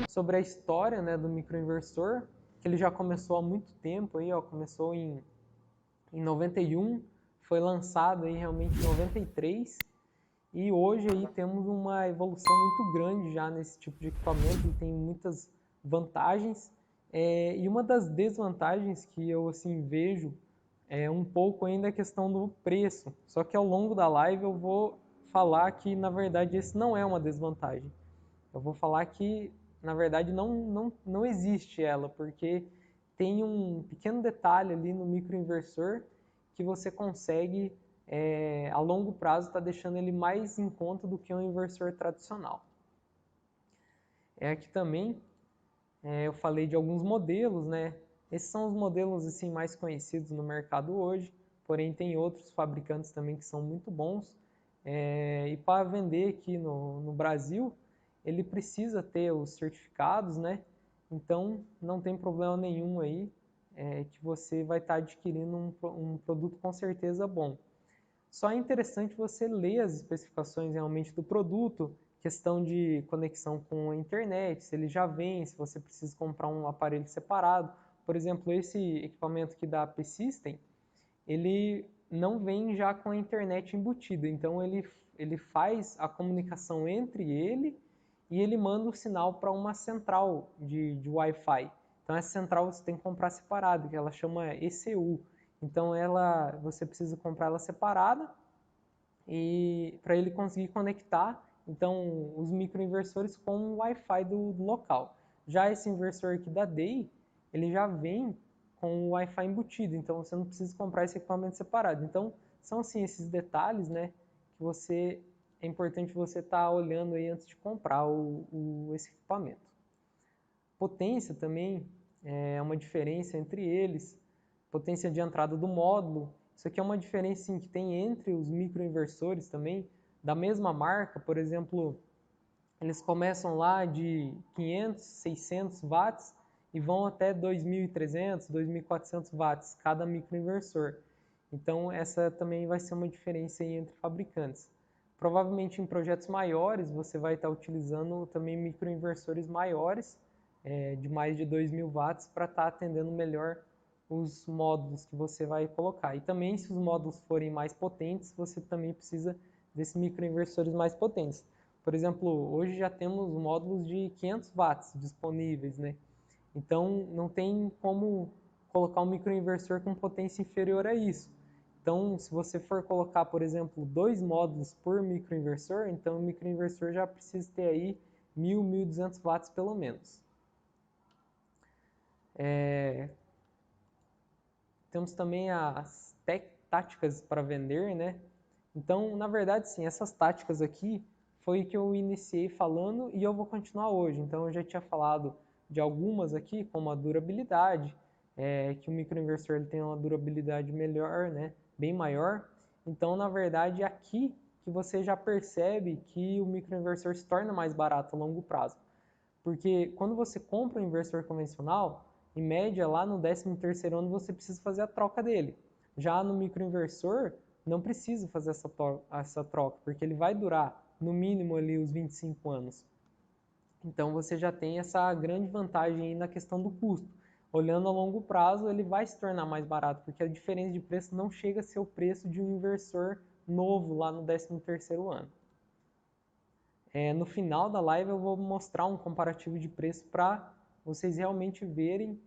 Sobre a história, né, do microinversor, que ele já começou há muito tempo, aí, ó, começou em 91, foi lançado aí realmente em 93, e hoje aí temos uma evolução muito grande já nesse tipo de equipamento, ele tem muitas vantagens, e uma das desvantagens que eu assim vejo é um pouco ainda a questão do preço, só que ao longo da live eu vou falar que na verdade esse não é uma desvantagem. Eu vou falar que, na verdade, não existe ela, porque tem um pequeno detalhe ali no microinversor que você consegue, a longo prazo, estar deixando ele mais em conta do que um inversor tradicional. Aqui também eu falei de alguns modelos, né? Esses são os modelos assim, mais conhecidos no mercado hoje, porém tem outros fabricantes também que são muito bons. E para vender aqui no Brasil, ele precisa ter os certificados, né? Então não tem problema nenhum aí, que você vai estar adquirindo um produto com certeza bom. Só é interessante você ler as especificações realmente do produto, questão de conexão com a internet, se ele já vem, se você precisa comprar um aparelho separado. Por exemplo, esse equipamento aqui da P-System, ele não vem já com a internet embutida, então ele faz a comunicação entre ele e ele manda o sinal para uma central de Wi-Fi. Então essa central você tem que comprar separado, que ela chama ECU. Então você precisa comprar ela separada e para ele conseguir conectar então os microinversores com o Wi-Fi do local. Já esse inversor aqui da DEI, ele já vem com o Wi-Fi embutido, então você não precisa comprar esse equipamento separado. Então são assim esses detalhes, né, que é importante você estar olhando aí antes de comprar esse equipamento. Potência também é uma diferença entre eles, potência de entrada do módulo. Isso aqui é uma diferença sim, que tem entre os microinversores também, da mesma marca, por exemplo, eles começam lá de 500, 600 watts e vão até 2.300, 2.400 watts cada microinversor. Então essa também vai ser uma diferença aí entre fabricantes. Provavelmente em projetos maiores você vai estar utilizando também microinversores maiores, de mais de 2.000 watts, para estar atendendo melhor os módulos que você vai colocar. E também, se os módulos forem mais potentes, você também precisa desses microinversores mais potentes. Por exemplo, hoje já temos módulos de 500 watts disponíveis, né? Então, não tem como colocar um microinversor com potência inferior a isso. Então, se você for colocar, por exemplo, 2 módulos por microinversor, então o microinversor já precisa ter aí 1.000, 1.200 watts pelo menos. Temos também as táticas para vender, né? Então, na verdade, sim, essas táticas aqui foi que eu iniciei falando e eu vou continuar hoje. Então, eu já tinha falado de algumas aqui, como a durabilidade, que o microinversor ele tem uma durabilidade melhor, né? Bem maior. Então, na verdade, aqui que você já percebe que o microinversor se torna mais barato a longo prazo. Porque quando você compra um inversor convencional, em média, lá no 13º ano, você precisa fazer a troca dele. Já no microinversor, não precisa fazer essa troca, porque ele vai durar, no mínimo, ali os 25 anos. Então, você já tem essa grande vantagem aí na questão do custo. Olhando a longo prazo, ele vai se tornar mais barato, porque a diferença de preço não chega a ser o preço de um inversor novo lá no 13º ano. No final da live eu vou mostrar um comparativo de preço para vocês realmente verem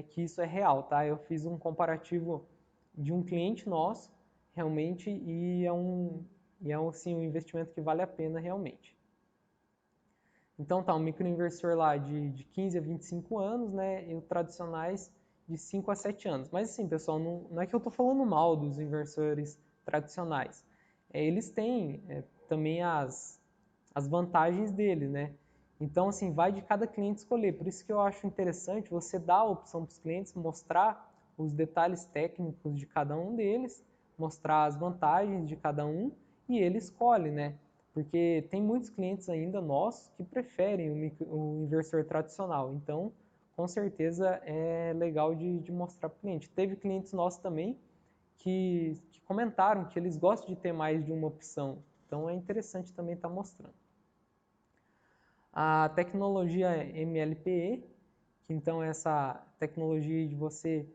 que isso é real, tá? Eu fiz um comparativo de um cliente nosso, realmente, e assim, um investimento que vale a pena realmente. Então tá, um microinversor lá de 15 a 25 anos, né? E os tradicionais de 5 a 7 anos. Mas assim, pessoal, não é que eu estou falando mal dos inversores tradicionais. Eles têm também as vantagens dele, né? Então, assim, vai de cada cliente escolher. Por isso que eu acho interessante você dar a opção para os clientes, mostrar os detalhes técnicos de cada um deles, mostrar as vantagens de cada um e ele escolhe, né? Porque tem muitos clientes ainda nossos que preferem o inversor tradicional. Então, com certeza é legal de mostrar para o cliente. Teve clientes nossos também que comentaram que eles gostam de ter mais de uma opção. Então é interessante também estar mostrando. A tecnologia MLPE, que então é essa tecnologia de você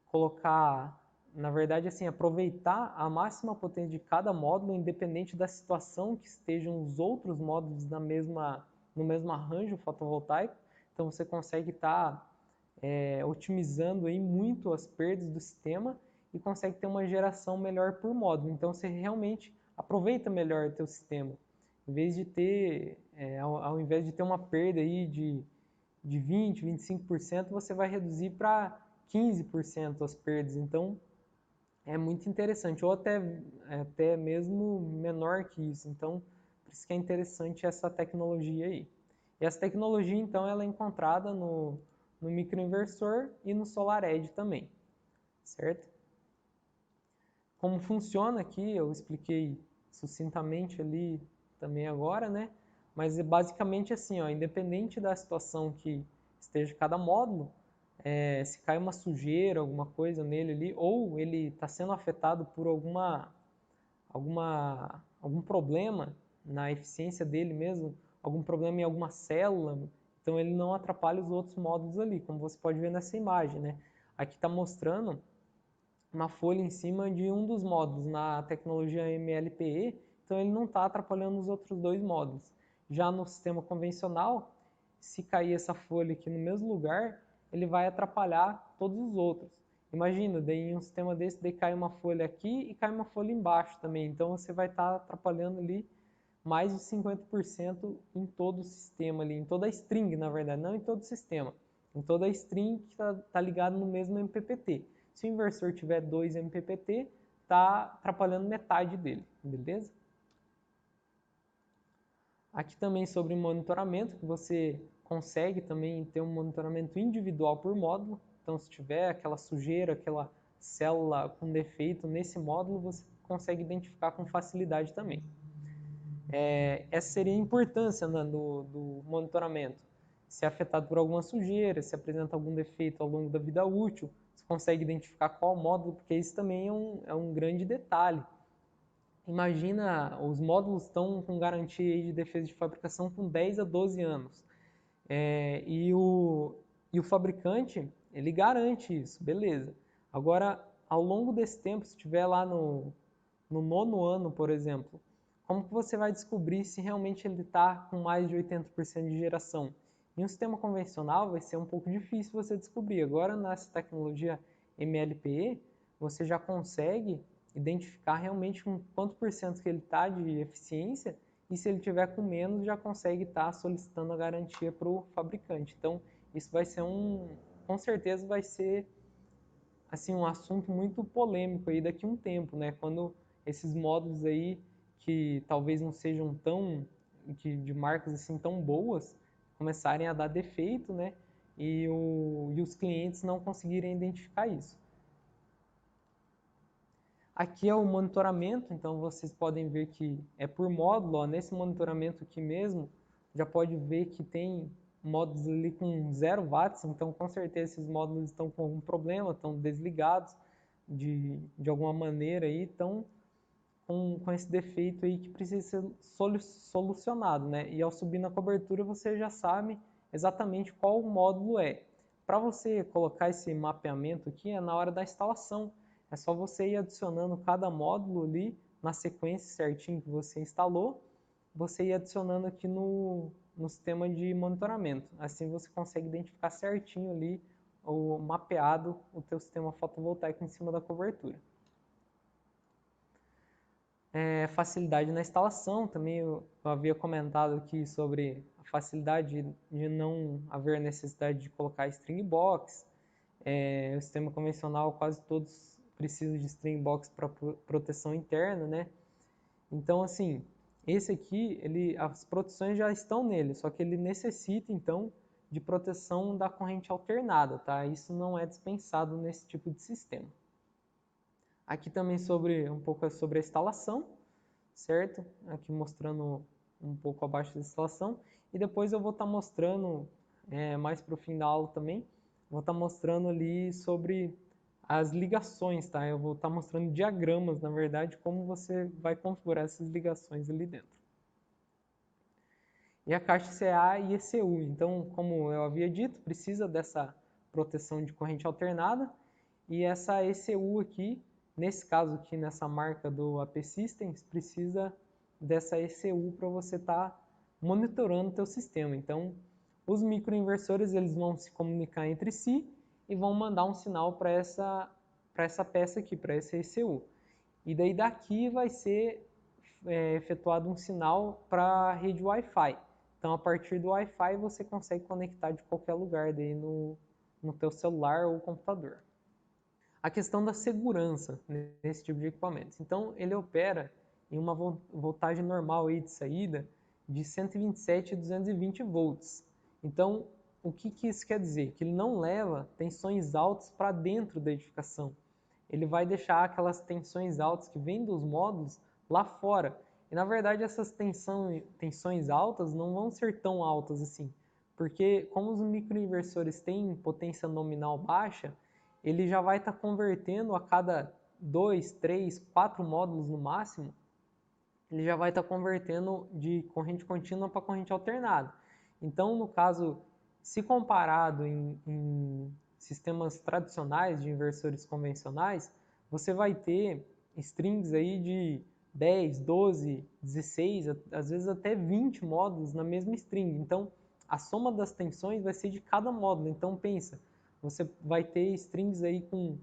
colocar, na verdade, assim, aproveitar a máxima potência de cada módulo, independente da situação que estejam os outros módulos no mesmo arranjo fotovoltaico. Então você consegue estar otimizando aí muito as perdas do sistema e consegue ter uma geração melhor por módulo. Então você realmente aproveita melhor o teu sistema. Em vez de ter, ao invés de ter uma perda aí de 20, 25%, você vai reduzir para 15% as perdas. Então é muito interessante, ou até mesmo menor que isso. Então, por isso que é interessante essa tecnologia aí. E essa tecnologia, então, ela é encontrada no microinversor e no SolarEdge também, certo? Como funciona aqui, eu expliquei sucintamente ali também agora, né? Mas é basicamente assim, ó, independente da situação que esteja cada módulo, se cai uma sujeira, alguma coisa nele ali, ou ele está sendo afetado por algum problema na eficiência dele mesmo, algum problema em alguma célula, então ele não atrapalha os outros módulos ali, como você pode ver nessa imagem, né? Aqui está mostrando uma folha em cima de um dos módulos na tecnologia MLPE, então ele não está atrapalhando os outros dois módulos. Já no sistema convencional, se cair essa folha aqui no mesmo lugar, ele vai atrapalhar todos os outros. Imagina, daí em um sistema desse, daí cai uma folha aqui e cai uma folha embaixo também, então você vai estar atrapalhando ali mais de 50% em todo o sistema ali, em toda a string, na verdade, não em todo o sistema, em toda a string que está ligada no mesmo MPPT. Se o inversor tiver 2 MPPT, está atrapalhando metade dele, beleza? Aqui também sobre monitoramento, que você consegue também ter um monitoramento individual por módulo. Então, se tiver aquela sujeira, aquela célula com defeito nesse módulo, você consegue identificar com facilidade também. Essa seria a importância, né, do monitoramento. Se é afetado por alguma sujeira, se apresenta algum defeito ao longo da vida útil, você consegue identificar qual módulo, porque isso também é um grande detalhe. Imagina, os módulos estão com garantia de defesa de fabricação com 10 a 12 anos. E o fabricante, ele garante isso, beleza. Agora, ao longo desse tempo, se estiver lá no 9º ano, por exemplo, como que você vai descobrir se realmente ele está com mais de 80% de geração? Em um sistema convencional vai ser um pouco difícil você descobrir. Agora, nessa tecnologia MLPE, você já consegue identificar realmente com quanto por cento que ele está de eficiência e se ele tiver com menos, já consegue estar solicitando a garantia para o fabricante. Então, isso vai ser com certeza vai ser assim um assunto muito polêmico aí daqui a um tempo, né? Quando esses módulos aí que talvez não sejam de marcas assim tão boas começarem a dar defeito, né? E os clientes não conseguirem identificar isso. Aqui é o monitoramento, então vocês podem ver que é por módulo, ó, nesse monitoramento aqui mesmo, já pode ver que tem módulos ali com 0 watts, então com certeza esses módulos estão com algum problema, estão desligados de alguma maneira aí, estão com esse defeito aí que precisa ser solucionado, né? E ao subir na cobertura você já sabe exatamente qual módulo é. Para você colocar esse mapeamento aqui é na hora da instalação. É só você ir adicionando cada módulo ali na sequência certinho que você instalou, você ir adicionando aqui no sistema de monitoramento. Assim você consegue identificar certinho ali o mapeado o teu sistema fotovoltaico em cima da cobertura. Facilidade na instalação, também eu havia comentado aqui sobre a facilidade de não haver necessidade de colocar string box. O sistema convencional, quase todos precisam de string box para proteção interna, né? Então, assim, esse aqui, as proteções já estão nele, só que ele necessita, então, de proteção da corrente alternada, tá? Isso não é dispensado nesse tipo de sistema. Aqui também um pouco sobre a instalação, certo? Aqui mostrando um pouco abaixo da instalação. E depois eu vou estar mostrando, mais para o fim da aula também, vou estar mostrando ali sobre as ligações, tá? Eu vou estar mostrando diagramas, na verdade, como você vai configurar essas ligações ali dentro. E a caixa CA e ECU. Então, como eu havia dito, precisa dessa proteção de corrente alternada. E essa ECU aqui, nesse caso aqui, nessa marca do AP Systems, precisa dessa ECU para você estar monitorando o teu sistema. Então, os microinversores eles vão se comunicar entre si e vão mandar um sinal para essa peça aqui, para essa ECU. E daí daqui vai ser efetuado um sinal para a rede Wi-Fi. Então, a partir do Wi-Fi, você consegue conectar de qualquer lugar daí no teu celular ou computador. A questão da segurança nesse tipo de equipamentos. Então, ele opera em uma voltagem normal aí de saída de 127 a 220 volts. Então, o que isso quer dizer? Que ele não leva tensões altas para dentro da edificação. Ele vai deixar aquelas tensões altas que vêm dos módulos lá fora. E, na verdade, essas tensões altas não vão ser tão altas assim, porque como os microinversores têm potência nominal baixa, ele já vai estar convertendo a cada 2, 3, 4 módulos no máximo, ele já vai estar convertendo de corrente contínua para corrente alternada. Então, no caso, se comparado em sistemas tradicionais de inversores convencionais, você vai ter strings aí de 10, 12, 16, às vezes até 20 módulos na mesma string. Então, a soma das tensões vai ser de cada módulo. Então, pensa, você vai ter strings aí com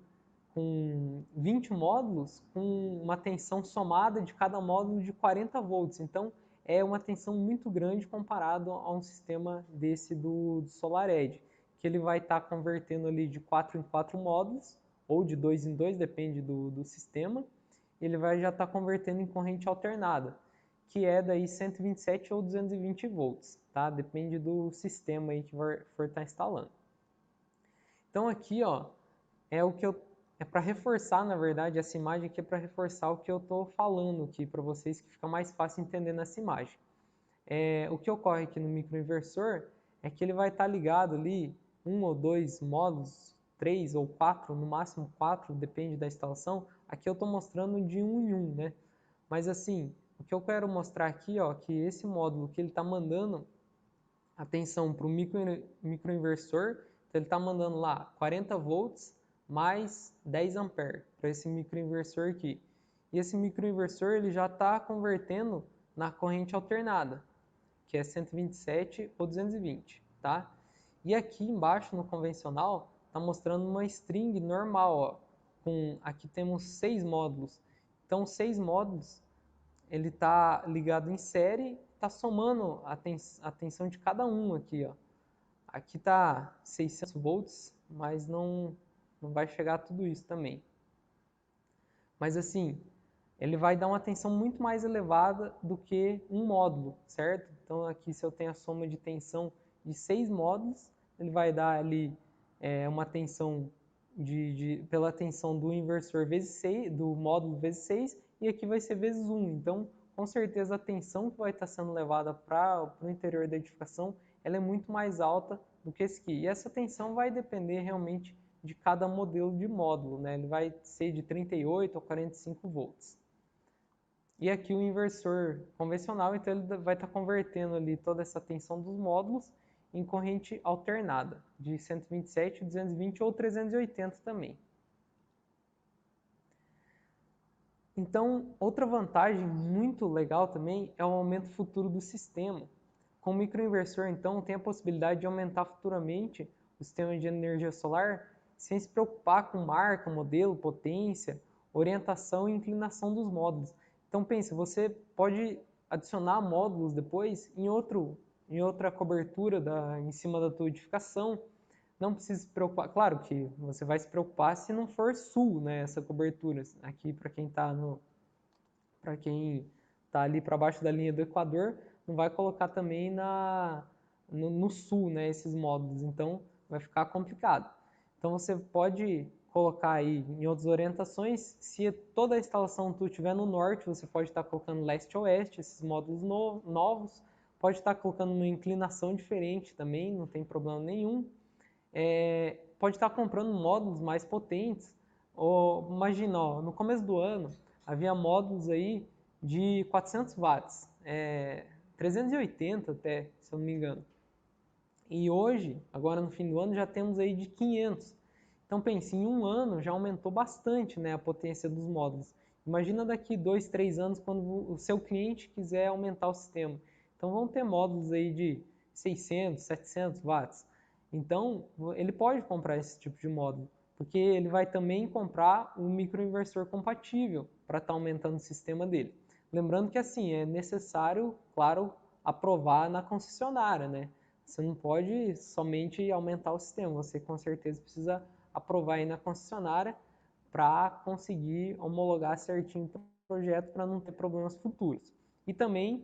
20 módulos, com uma tensão somada de cada módulo de 40 volts. Então, é uma tensão muito grande comparado a um sistema desse do SolarEdge, que ele vai estar convertendo ali de 4 em 4 módulos, ou de 2 em 2, depende do sistema. Ele vai já estar convertendo em corrente alternada, que é daí 127 ou 220 volts, tá? Depende do sistema aí que for estar instalando. Então aqui, ó, é o que é para reforçar, na verdade, essa imagem aqui é para reforçar o que eu estou falando aqui para vocês, que fica mais fácil entender nessa imagem. O que ocorre aqui no microinversor é que ele vai estar ligado ali, um ou dois módulos, 3 ou 4, no máximo 4, depende da instalação. Aqui eu estou mostrando de um em um, né? Mas assim, o que eu quero mostrar aqui, ó, que esse módulo que ele está mandando atenção para o microinversor, então ele está mandando lá 40 volts mais 10 amperes para esse microinversor aqui. E esse microinversor ele já está convertendo na corrente alternada, que é 127 ou 220, tá? E aqui embaixo no convencional está mostrando uma string normal, ó, aqui temos 6 módulos. Então 6 módulos ele está ligado em série, está somando a tensão de cada um aqui, ó. Aqui está 600 volts, mas não vai chegar a tudo isso também. Mas assim, ele vai dar uma tensão muito mais elevada do que um módulo, certo? Então aqui se eu tenho a soma de tensão de 6 módulos, ele vai dar ali uma tensão pela tensão do inversor vezes 6, do módulo vezes 6, e aqui vai ser vezes 1. Então, com certeza a tensão que vai estar sendo levada para o interior da edificação, ela é muito mais alta do que esse aqui. E essa tensão vai depender realmente de cada modelo de módulo, né? Ele vai ser de 38 a 45 volts. E aqui o inversor convencional, então ele vai estar convertendo ali toda essa tensão dos módulos em corrente alternada, de 127, 220 ou 380 também. Então, outra vantagem muito legal também é o aumento futuro do sistema. Com o microinversor, então, tem a possibilidade de aumentar futuramente o sistema de energia solar sem se preocupar com marca, modelo, potência, orientação e inclinação dos módulos. Então, pense, você pode adicionar módulos depois em outra cobertura em cima da tua edificação. Não precisa se preocupar. Claro que você vai se preocupar se não for sul, né, essa cobertura. Aqui, para quem está ali para baixo da linha do Equador, não vai colocar também no sul, né, esses módulos. Então, vai ficar complicado. Então, você pode colocar aí em outras orientações. Se toda a instalação tu estiver no norte, você pode estar colocando leste-oeste, esses módulos novos. Pode estar colocando uma inclinação diferente também, não tem problema nenhum. Pode estar comprando módulos mais potentes, imagina, ó, no começo do ano, havia módulos aí de 400 watts, 380 até, se eu não me engano. E hoje, agora no fim do ano, já temos aí de 500. Então pense, em um ano já aumentou bastante, né, a potência dos módulos. Imagina daqui 2, 3 anos quando o seu cliente quiser aumentar o sistema. Então vão ter módulos aí de 600, 700 watts. Então ele pode comprar esse tipo de módulo, porque ele vai também comprar um microinversor compatível para estar aumentando o sistema dele. Lembrando que assim, é necessário, claro, aprovar na concessionária, né? Você não pode somente aumentar o sistema, você com certeza precisa aprovar aí na concessionária para conseguir homologar certinho o projeto para não ter problemas futuros. E também,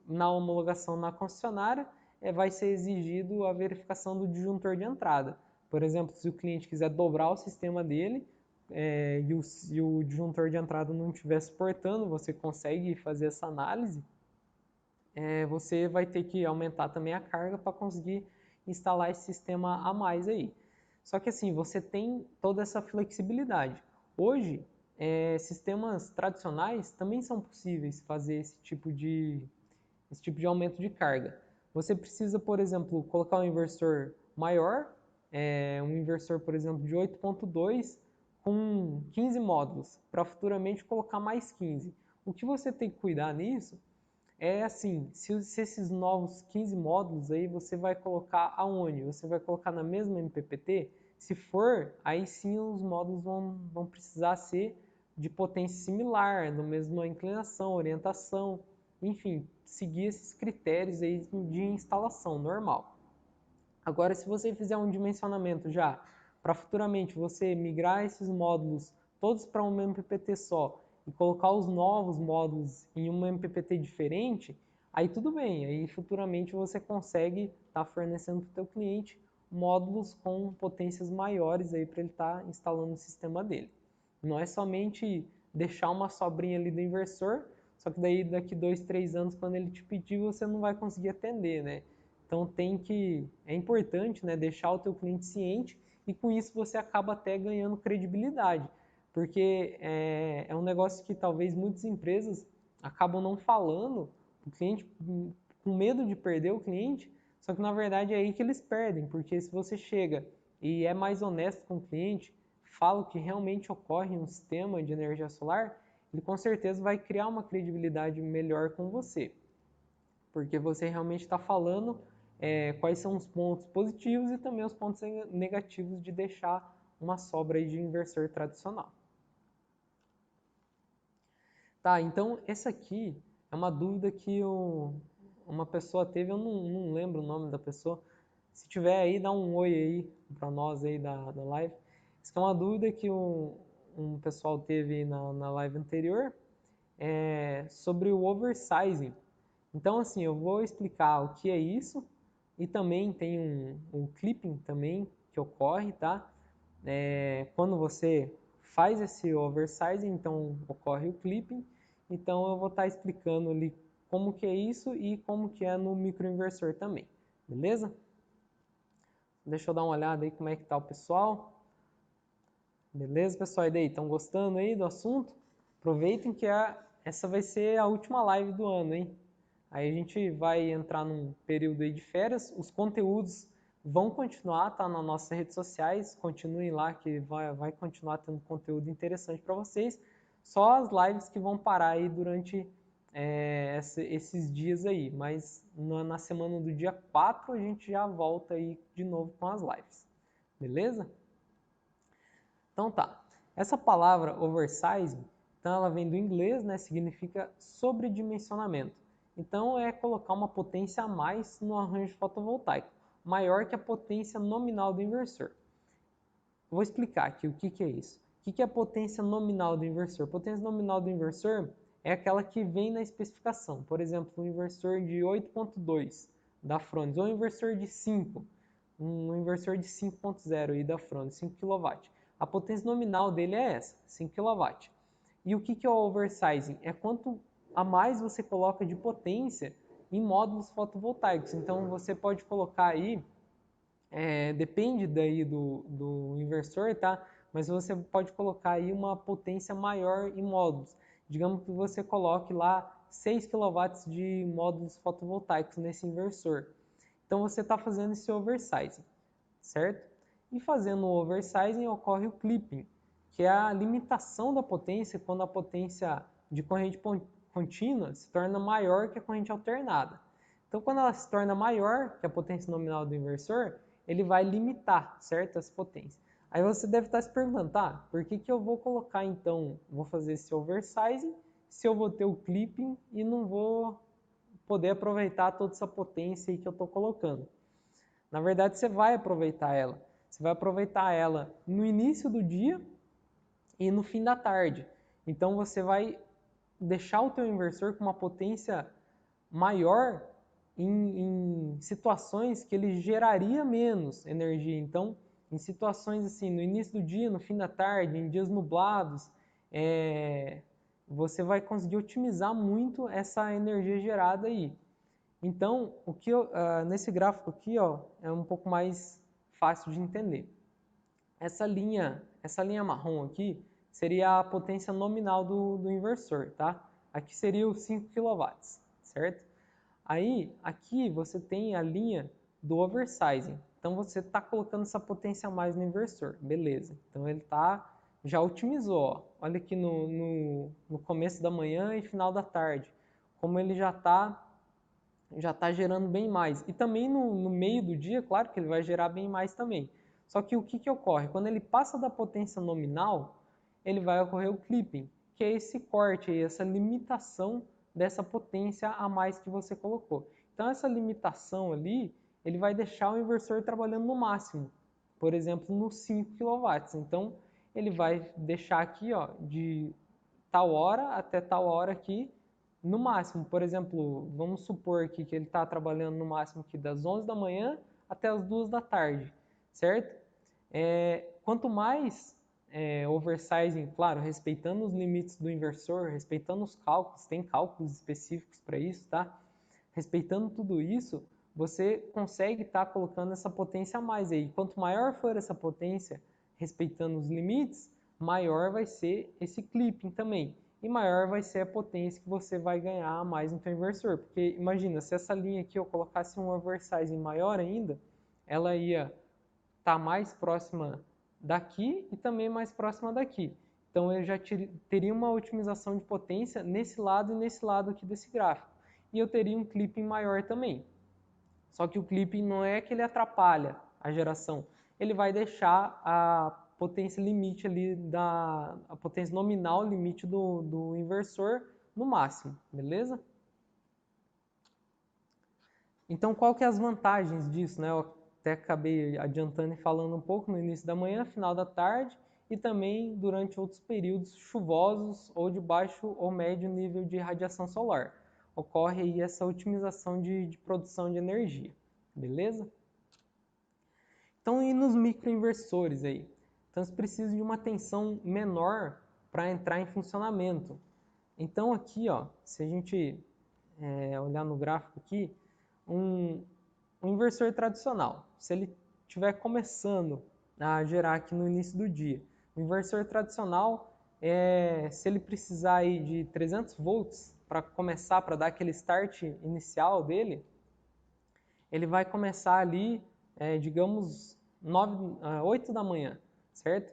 na homologação na concessionária, vai ser exigido a verificação do disjuntor de entrada. Por exemplo, se o cliente quiser dobrar o sistema dele e o disjuntor de entrada não estiver suportando, você consegue fazer essa análise, você vai ter que aumentar também a carga para conseguir instalar esse sistema a mais aí. Só que assim, você tem toda essa flexibilidade. Hoje, sistemas tradicionais também são possíveis fazer esse tipo de aumento de carga. Você precisa, por exemplo, colocar um inversor maior, um inversor, por exemplo, de 8.2 com 15 módulos, para futuramente colocar mais 15. O que você tem que cuidar nisso é assim, se esses novos 15 módulos aí você vai colocar aonde? Você vai colocar na mesma MPPT? Se for, aí sim os módulos vão precisar ser de potência similar, na mesma inclinação, orientação, enfim, seguir esses critérios aí de instalação normal. Agora, se você fizer um dimensionamento já para futuramente você migrar esses módulos todos para uma MPPT só e colocar os novos módulos em uma MPPT diferente, aí tudo bem, aí futuramente você consegue estar fornecendo para o teu cliente módulos com potências maiores aí para ele estar instalando o sistema dele. Não é somente deixar uma sobrinha ali do inversor, só que daí daqui 2, 3 anos quando ele te pedir você não vai conseguir atender, né? Então é importante, né, deixar o teu cliente ciente e com isso você acaba até ganhando credibilidade, porque é um negócio que talvez muitas empresas acabam não falando, o cliente com medo de perder o cliente, só que na verdade é aí que eles perdem, porque se você chega e é mais honesto com o cliente, fala o que realmente ocorre no sistema de energia solar, ele com certeza vai criar uma credibilidade melhor com você, porque você realmente está falando quais são os pontos positivos e também os pontos negativos de deixar uma sobra aí de inversor tradicional. Tá, então essa aqui é uma dúvida que uma pessoa teve, eu não lembro o nome da pessoa. Se tiver aí, dá um oi aí para nós aí da live. Isso é uma dúvida que um pessoal teve na live anterior sobre o oversizing. Então, assim, eu vou explicar o que é isso e também tem um clipping também que ocorre, tá? Quando você faz esse oversizing, então ocorre o clipping. Então eu vou estar explicando ali como que é isso e como que é no microinversor também, beleza? Deixa eu dar uma olhada aí como é que tá o pessoal. Beleza, pessoal? E daí, estão gostando aí do assunto? Aproveitem que essa vai ser a última live do ano, hein? Aí a gente vai entrar num período aí de férias. Os conteúdos vão continuar, tá? Nas nossas redes sociais. Continuem lá que vai continuar tendo conteúdo interessante para vocês. Só as lives que vão parar aí durante esses dias aí. Mas na semana do dia 4 a gente já volta aí de novo com as lives. Beleza? Então tá. Essa palavra oversize, então ela vem do inglês, né? Significa sobredimensionamento. Então é colocar uma potência a mais no arranjo fotovoltaico, maior que a potência nominal do inversor. Vou explicar aqui o que é isso. O que é a potência nominal do inversor? A potência nominal do inversor é aquela que vem na especificação. Por exemplo, um inversor de 8.2 da Frondz, ou um inversor de 5, um inversor de 5.0 aí da Frondz, 5 kW. A potência nominal dele é essa, 5 kW. E o que é o oversizing? É quanto a mais você coloca de potência em módulos fotovoltaicos. Então você pode colocar aí, depende daí do inversor, tá? Mas você pode colocar aí uma potência maior em módulos. Digamos que você coloque lá 6 kW de módulos fotovoltaicos nesse inversor. Então você está fazendo esse oversizing, certo? E fazendo o oversizing ocorre o clipping, que é a limitação da potência quando a potência de corrente contínua se torna maior que a corrente alternada. Então, quando ela se torna maior que a potência nominal do inversor, ele vai limitar, certo, essa potência. Aí você deve estar se perguntando, tá, por que eu vou colocar então, vou fazer esse oversizing, se eu vou ter o clipping e não vou poder aproveitar toda essa potência aí que eu estou colocando? Na verdade, você vai aproveitar ela. Você vai aproveitar ela no início do dia e no fim da tarde. Então, você vai deixar o teu inversor com uma potência maior em situações que ele geraria menos energia. Então, em situações assim, no início do dia, no fim da tarde, em dias nublados, você vai conseguir otimizar muito essa energia gerada aí. Então, nesse gráfico aqui, ó, é um pouco mais fácil de entender. Essa linha marrom aqui seria a potência nominal do inversor, tá? Aqui seria os 5 kW, certo? Aí, aqui você tem a linha do oversizing. Então, você está colocando essa potência a mais no inversor, beleza. Então, ele já otimizou, ó. Olha aqui no começo da manhã e final da tarde, como ele já está gerando bem mais. E também no meio do dia, claro que ele vai gerar bem mais também. Só que o que ocorre? Quando ele passa da potência nominal, ele vai ocorrer o clipping, que é esse corte, essa limitação dessa potência a mais que você colocou. Então essa limitação ali, ele vai deixar o inversor trabalhando no máximo, por exemplo, nos 5 kW. Então ele vai deixar aqui, ó, de tal hora até tal hora aqui, no máximo. Por exemplo, vamos supor aqui que ele está trabalhando no máximo aqui das 11 da manhã até as 2 da tarde, certo? Quanto mais oversizing, claro, respeitando os limites do inversor, respeitando os cálculos, tem cálculos específicos para isso, tá? Respeitando tudo isso, você consegue estar colocando essa potência a mais aí. Quanto maior for essa potência, respeitando os limites, maior vai ser esse clipping também. E maior vai ser a potência que você vai ganhar a mais no seu inversor. Porque imagina, se essa linha aqui eu colocasse um oversizing maior ainda, ela ia estar mais próxima daqui e também mais próxima daqui. Então eu já teria uma otimização de potência nesse lado e nesse lado aqui desse gráfico. E eu teria um clipping maior também. Só que o clipping não é que ele atrapalha a geração, ele vai deixar a potência limite ali, a potência nominal limite do inversor no máximo, beleza? Então, qual que é as vantagens disso, né? Eu até acabei adiantando e falando um pouco no início da manhã, final da tarde e também durante outros períodos chuvosos ou de baixo ou médio nível de radiação solar. Ocorre aí essa otimização de produção de energia, beleza? Então, e nos microinversores aí? Então, eles precisam de uma tensão menor para entrar em funcionamento. Então, aqui, ó, se a gente olhar no gráfico aqui, um inversor tradicional, se ele estiver começando a gerar aqui no início do dia, o inversor tradicional, se ele precisar aí de 300 volts para começar, para dar aquele start inicial dele, ele vai começar ali, digamos, 8 da manhã, certo?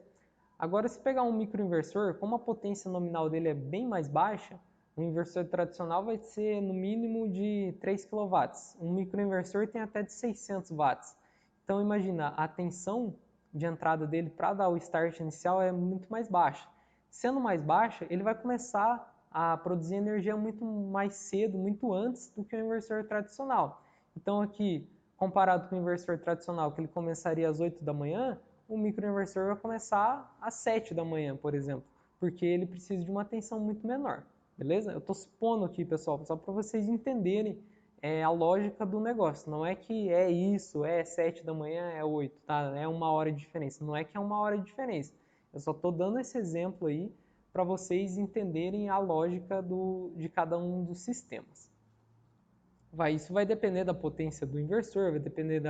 Agora, se pegar um microinversor, como a potência nominal dele é bem mais baixa, um inversor tradicional vai ser no mínimo de 3 kW. Um microinversor tem até de 600 watts. Então, imagina, a tensão de entrada dele para dar o start inicial é muito mais baixa. Sendo mais baixa, ele vai começar a produzir energia muito mais cedo, muito antes do que o inversor tradicional. Então, aqui, comparado com o inversor tradicional, que ele começaria às 8 da manhã, o microinversor vai começar às 7 da manhã, por exemplo, porque ele precisa de uma tensão muito menor, beleza? Eu estou supondo aqui, pessoal, só para vocês entenderem a lógica do negócio. Não é que é isso, é 7 da manhã, é 8, tá? É 1 hora de diferença. Não é que é 1 hora de diferença. Eu só estou dando esse exemplo aí para vocês entenderem a lógica de cada um dos sistemas. Isso vai depender da potência do inversor, vai depender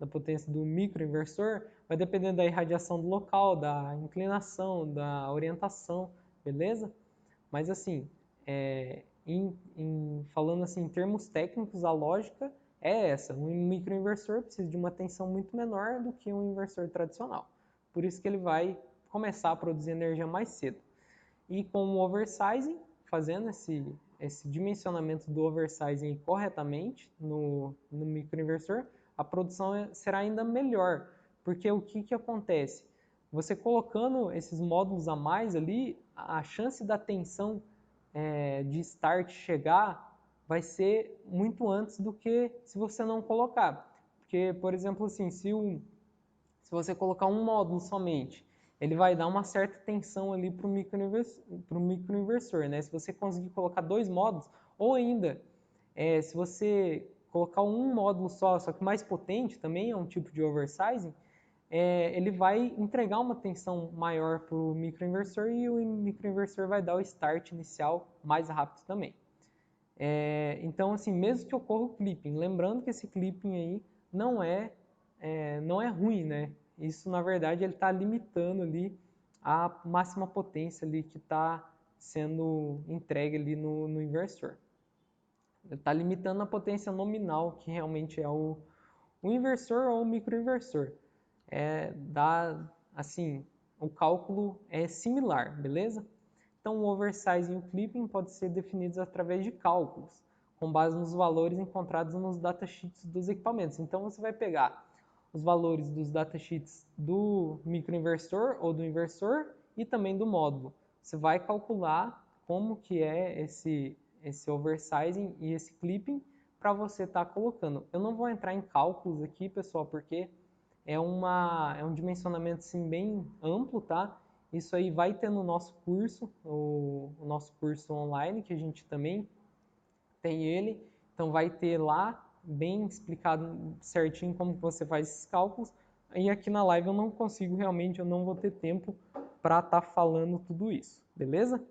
da potência do microinversor vai depender da irradiação do local, da inclinação, da orientação, beleza? Mas assim, falando assim em termos técnicos, a lógica é essa. Um microinversor precisa de uma tensão muito menor do que um inversor tradicional. Por isso que ele vai começar a produzir energia mais cedo. E com o oversizing, fazendo esse dimensionamento do oversizing corretamente no microinversor, a produção será ainda melhor. Porque o que acontece? Você colocando esses módulos a mais ali, a chance da tensão de start chegar vai ser muito antes do que se você não colocar. Porque, por exemplo, assim, se você colocar um módulo somente, ele vai dar uma certa tensão ali para o microinversor, né? Se você conseguir colocar 2 módulos, ou ainda, se você colocar um módulo só que mais potente, também é um tipo de oversizing, ele vai entregar uma tensão maior para o microinversor e o microinversor vai dar o start inicial mais rápido também. Então, assim, mesmo que ocorra o clipping, lembrando que esse clipping aí não é ruim, né? Isso, na verdade, ele está limitando ali a máxima potência ali que está sendo entregue ali no inversor. Ele está limitando a potência nominal, que realmente é o inversor ou o microinversor. Assim, o cálculo é similar, beleza? Então, o oversize e o clipping podem ser definidos através de cálculos, com base nos valores encontrados nos datasheets dos equipamentos. Então, você vai pegar os valores dos datasheets do microinversor ou do inversor e também do módulo. Você vai calcular como que é esse oversizing e esse clipping para você estar colocando. Eu não vou entrar em cálculos aqui, pessoal, porque é um dimensionamento sim, bem amplo, tá? Isso aí vai ter no nosso curso, o nosso curso online, que a gente também tem ele. Então vai ter lá bem explicado certinho como você faz esses cálculos. E aqui na live eu não consigo realmente, eu não vou ter tempo para estar falando tudo isso, beleza?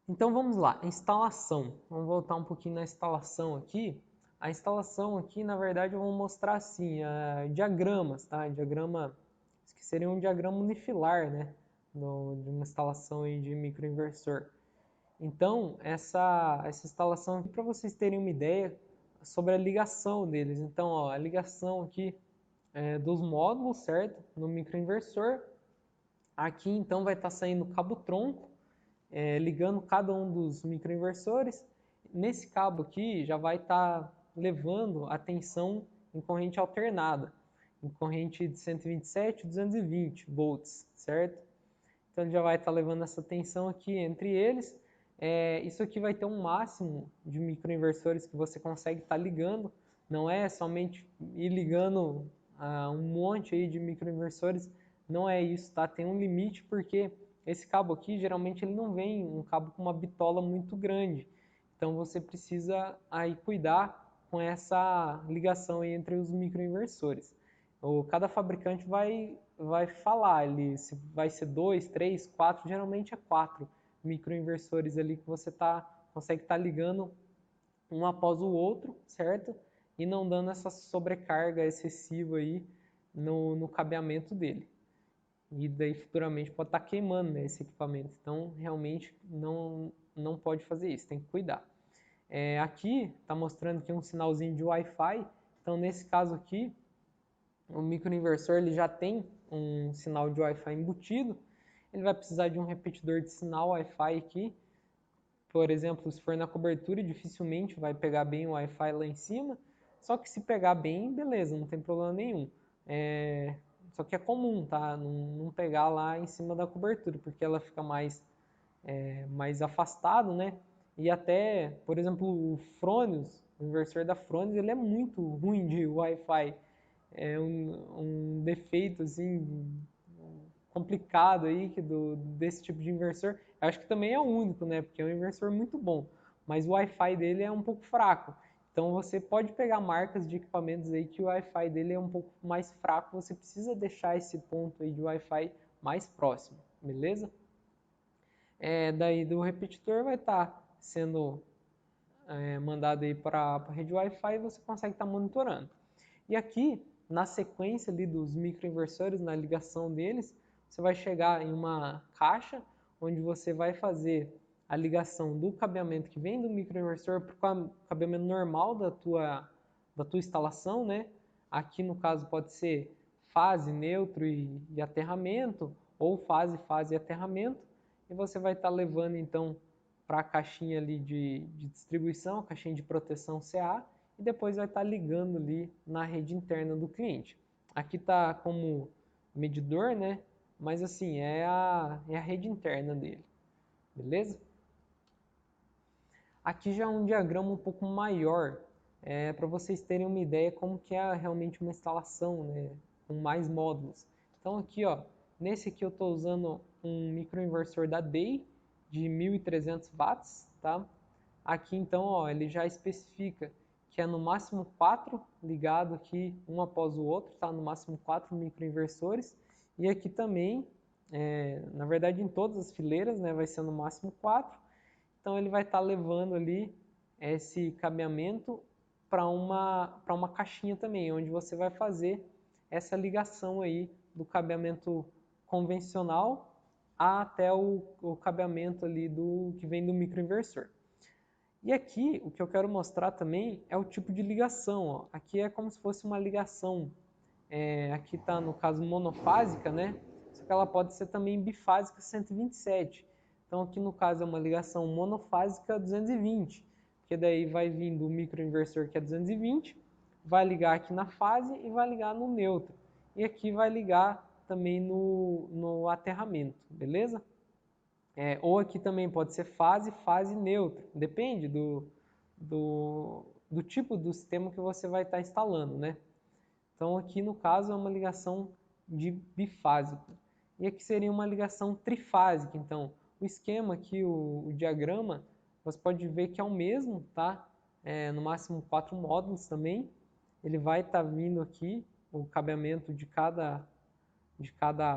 Então vamos lá, instalação. Vamos voltar um pouquinho na instalação aqui. A instalação aqui, na verdade, eu vou mostrar assim, diagramas, tá? Diagrama, que seria um diagrama unifilar, né? De uma instalação aí de microinversor. Então, essa instalação aqui, para vocês terem uma ideia sobre a ligação deles. Então, ó, a ligação aqui dos módulos, certo? No microinversor. Aqui, então, vai estar saindo cabo-tronco, ligando cada um dos microinversores. Nesse cabo aqui já vai estar levando a tensão em corrente alternada, em corrente de 127 e 220 volts, certo? Então ele já vai estar levando essa tensão aqui entre eles. Isso aqui vai ter um máximo de microinversores que você consegue estar ligando. Não é somente ir ligando um monte aí de microinversores. Não é isso, tá? Tem um limite porque esse cabo aqui, geralmente ele não vem um cabo com uma bitola muito grande. Então você precisa aí cuidar com essa ligação aí entre os microinversores. Cada fabricante vai falar ali se vai ser 2, 3, 4, geralmente é 4 microinversores ali que você consegue estar ligando um após o outro, certo? E não dando essa sobrecarga excessiva aí no cabeamento dele. E daí futuramente pode estar queimando, né, esse equipamento. Então realmente não pode fazer isso, tem que cuidar. Aqui está mostrando aqui um sinalzinho de Wi-Fi. Então nesse caso aqui, o microinversor ele já tem um sinal de Wi-Fi embutido. Ele vai precisar de um repetidor de sinal Wi-Fi aqui. Por exemplo, se for na cobertura, dificilmente vai pegar bem o Wi-Fi lá em cima. Só que se pegar bem, beleza, não tem problema nenhum. Só que é comum, tá? Não pegar lá em cima da cobertura, porque ela fica mais afastado, né? E até, por exemplo, o Fronius, o inversor da Fronius, ele é muito ruim de Wi-Fi. É um defeito assim complicado aí desse tipo de inversor. Eu acho que também é o único, né? Porque é um inversor muito bom, mas o Wi-Fi dele é um pouco fraco. Então você pode pegar marcas de equipamentos aí que o Wi-Fi dele é um pouco mais fraco, você precisa deixar esse ponto aí de Wi-Fi mais próximo, beleza? Daí do repetidor vai estar sendo mandado aí para a rede Wi-Fi e você consegue estar monitorando. E aqui na sequência ali dos microinversores, na ligação deles, você vai chegar em uma caixa onde você vai fazer a ligação do cabeamento que vem do microinversor para o cabeamento normal da tua instalação, né? Aqui no caso pode ser fase, neutro e aterramento, ou fase e aterramento, e você vai estar levando então para a caixinha ali de distribuição, a caixinha de proteção CA, e depois vai estar ligando ali na rede interna do cliente. Aqui está como medidor, né? Mas assim, é a rede interna dele, beleza? Aqui já é um diagrama um pouco maior, para vocês terem uma ideia como que é realmente uma instalação, né, com mais módulos. Então aqui, ó, nesse aqui eu estou usando um microinversor da DEI de 1.300 watts, tá? Aqui então, ó, ele já especifica que é no máximo 4 ligado aqui um após o outro, tá? No máximo 4 microinversores. E aqui também, na verdade em todas as fileiras, né, vai ser no máximo 4. Então ele vai estar levando ali esse cabeamento para uma caixinha também, onde você vai fazer essa ligação aí do cabeamento convencional até o cabeamento ali que vem do microinversor. E aqui o que eu quero mostrar também é o tipo de ligação. Ó. Aqui é como se fosse uma ligação, aqui está no caso monofásica, né? Só que ela pode ser também bifásica 127. Então aqui no caso é uma ligação monofásica 220, porque daí vai vindo o microinversor que é 220, vai ligar aqui na fase e vai ligar no neutro. E aqui vai ligar também no aterramento, beleza? Ou aqui também pode ser fase neutro, depende do tipo do sistema que você vai estar instalando, né? Então aqui no caso é uma ligação de bifásica. E aqui seria uma ligação trifásica, então o esquema aqui, o diagrama, você pode ver que é o mesmo, tá? No máximo 4 módulos também. Ele vai estar vindo aqui o cabeamento de cada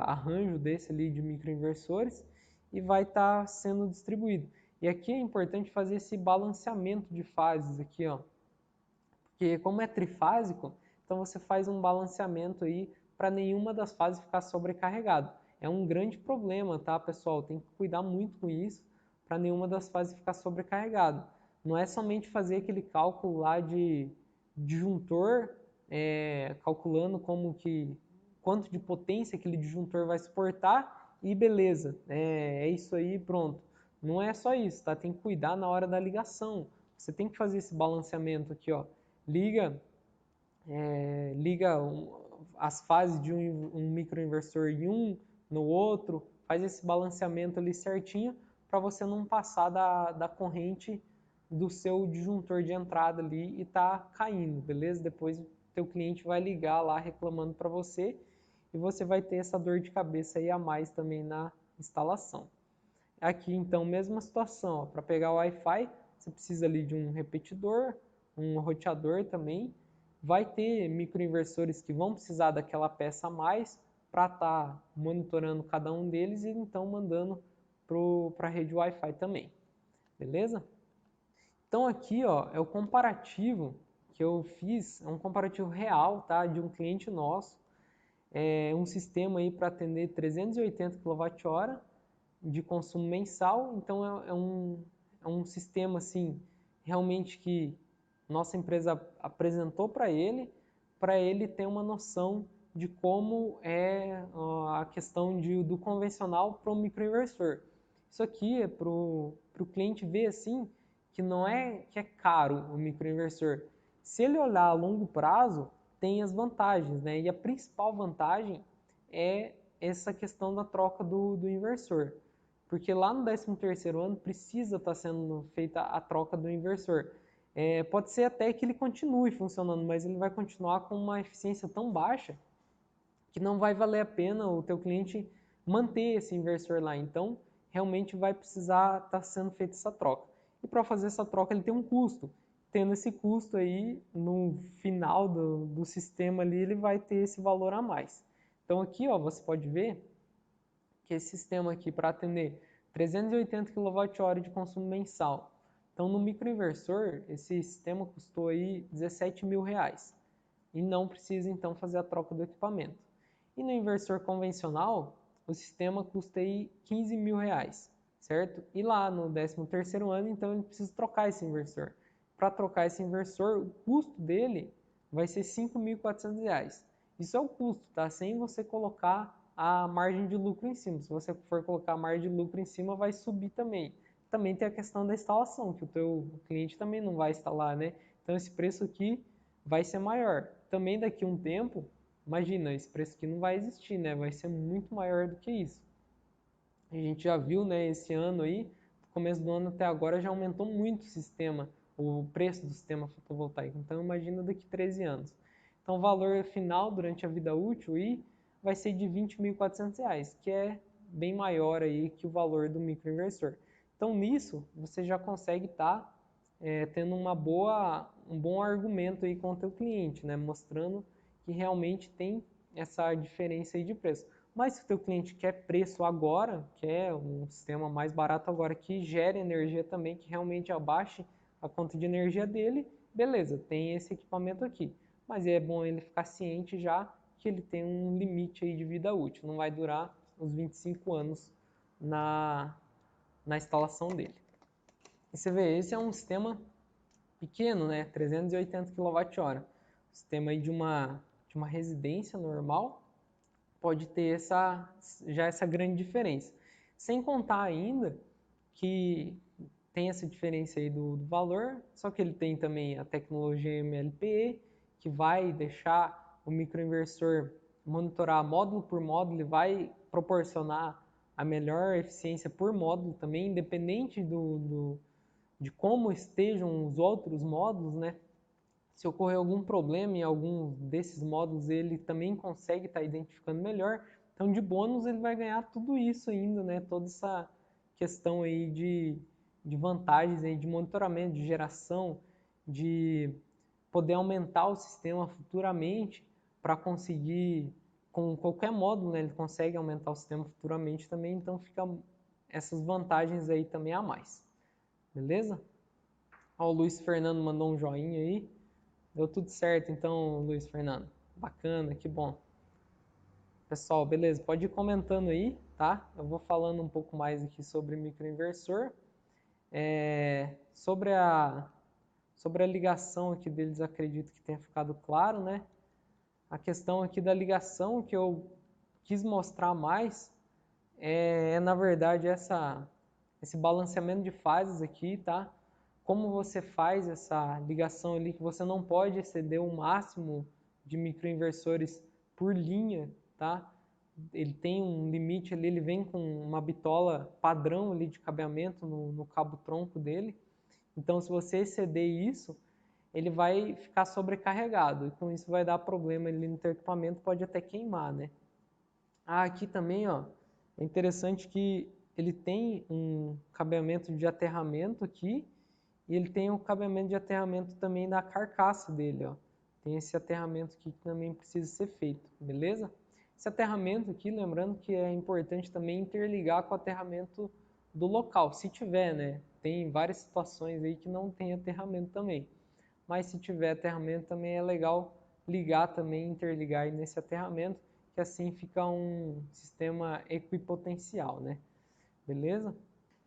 arranjo desse ali de microinversores e vai estar sendo distribuído. E aqui é importante fazer esse balanceamento de fases aqui, ó. Porque como é trifásico, então você faz um balanceamento aí para nenhuma das fases ficar sobrecarregado. É um grande problema, tá, pessoal? Tem que cuidar muito com isso para nenhuma das fases ficar sobrecarregado. Não é somente fazer aquele cálculo lá de disjuntor, calculando quanto de potência aquele disjuntor vai suportar e beleza, é isso aí, pronto. Não é só isso, tá? Tem que cuidar na hora da ligação. Você tem que fazer esse balanceamento aqui, ó. Liga as fases de um microinversor em um, no outro, faz esse balanceamento ali certinho para você não passar da corrente do seu disjuntor de entrada ali e tá caindo, beleza? Depois o teu cliente vai ligar lá reclamando para você e você vai ter essa dor de cabeça aí a mais também na instalação. Aqui então, mesma situação, para pegar o Wi-Fi, você precisa ali de um repetidor, um roteador também, vai ter microinversores que vão precisar daquela peça a mais para estar monitorando cada um deles e então mandando para a rede Wi-Fi também, beleza? Então aqui ó, é o comparativo que eu fiz, é um comparativo real, tá, de um cliente nosso, um sistema aí para atender 380 kWh de consumo mensal, então é um sistema assim, realmente que nossa empresa apresentou para ele ter uma noção de como é a questão do convencional para o microinversor. Isso aqui é para o cliente ver assim, que não é que é caro o microinversor. Se ele olhar a longo prazo, tem as vantagens, né? E a principal vantagem é essa questão da troca do inversor. Porque lá no 13º ano precisa estar sendo feita a troca do inversor. Pode ser até que ele continue funcionando, mas ele vai continuar com uma eficiência tão baixa que não vai valer a pena o teu cliente manter esse inversor lá. Então, realmente vai precisar estar sendo feita essa troca. E para fazer essa troca ele tem um custo. Tendo esse custo aí, no final do sistema ali, ele vai ter esse valor a mais. Então aqui ó, você pode ver que esse sistema aqui para atender 380 kWh de consumo mensal. Então no microinversor, esse sistema custou aí R$17.000. e não precisa então fazer a troca do equipamento. E no inversor convencional, o sistema custa aí R$ 15.000, certo? E lá no 13º ano, então ele precisa trocar esse inversor. Para trocar esse inversor, o custo dele vai ser R$ 5.400. Isso é o custo, tá? Sem você colocar a margem de lucro em cima. Se você for colocar a margem de lucro em cima, vai subir também. Também tem a questão da instalação, que o teu cliente também não vai instalar, né? Então esse preço aqui vai ser maior. Também daqui a um tempo, imagina, esse preço aqui não vai existir, né? Vai ser muito maior do que isso. A gente já viu, né, esse ano aí, do começo do ano até agora já aumentou muito o sistema, o preço do sistema fotovoltaico. Então imagina daqui a 13 anos. Então o valor final durante a vida útil aí vai ser de R$ 20.400, que é bem maior aí que o valor do microinversor. Então nisso você já consegue estar tendo um bom argumento aí com o teu cliente, né? Mostrando que realmente tem essa diferença aí de preço. Mas se o teu cliente quer preço agora, quer um sistema mais barato agora, que gere energia também, que realmente abaixe a conta de energia dele, beleza, tem esse equipamento aqui. Mas é bom ele ficar ciente já que ele tem um limite aí de vida útil, não vai durar os 25 anos na instalação dele. E você vê, esse é um sistema pequeno, né? 380 kWh. Sistema aí de uma residência normal pode ter já essa grande diferença. Sem contar ainda que tem essa diferença aí do valor, só que ele tem também a tecnologia MLPE, que vai deixar o microinversor monitorar módulo por módulo e vai proporcionar a melhor eficiência por módulo também, independente de como estejam os outros módulos, né? Se ocorrer algum problema em algum desses módulos, ele também consegue estar identificando melhor. Então, de bônus, ele vai ganhar tudo isso ainda, né? Toda essa questão aí de vantagens aí de monitoramento, de geração, de poder aumentar o sistema futuramente para conseguir, com qualquer módulo, né? Ele consegue aumentar o sistema futuramente também, então fica essas vantagens aí também a mais. Beleza? Ó, o Luiz Fernando mandou um joinha aí. Deu tudo certo, então, Luiz Fernando. Bacana, que bom. Pessoal, beleza? Pode ir comentando aí, tá? Eu vou falando um pouco mais aqui sobre microinversor. Sobre a ligação aqui deles, acredito que tenha ficado claro, né? A questão aqui da ligação que eu quis mostrar mais na verdade, esse balanceamento de fases aqui, tá? Como você faz essa ligação ali, que você não pode exceder o máximo de microinversores por linha, tá? Ele tem um limite ali, ele vem com uma bitola padrão ali de cabeamento no cabo tronco dele. Então, se você exceder isso, ele vai ficar sobrecarregado. E com isso vai dar problema ali no teu equipamento, pode até queimar, né? Aqui também, ó, é interessante que ele tem um cabeamento de aterramento aqui e ele tem um cabeamento de aterramento também da carcaça dele, ó. Tem esse aterramento aqui que também precisa ser feito, beleza? Esse aterramento aqui, lembrando que é importante também interligar com o aterramento do local, se tiver, né? Tem várias situações aí que não tem aterramento também. Mas se tiver aterramento também é legal ligar também, interligar nesse aterramento, que assim fica um sistema equipotencial, né? Beleza?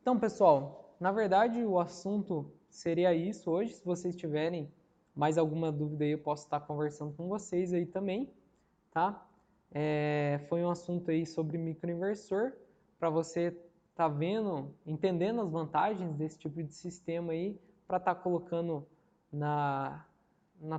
Então, pessoal, na verdade o assunto seria isso hoje. Se vocês tiverem mais alguma dúvida aí, eu posso estar conversando com vocês aí também, tá? Foi um assunto aí sobre microinversor, para você estar vendo, entendendo as vantagens desse tipo de sistema aí, para estar colocando na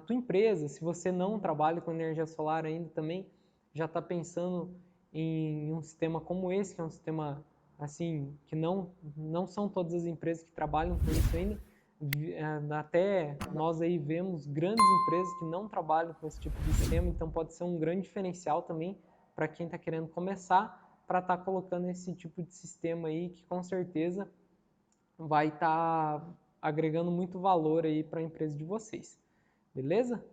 tua empresa. Se você não trabalha com energia solar ainda também, já está pensando em um sistema como esse, que é um sistema assim, que não são todas as empresas que trabalham com isso ainda. Até nós aí vemos grandes empresas que não trabalham com esse tipo de sistema, então pode ser um grande diferencial também para quem está querendo começar, para estar colocando esse tipo de sistema aí, que com certeza vai estar agregando muito valor aí para a empresa de vocês. Beleza?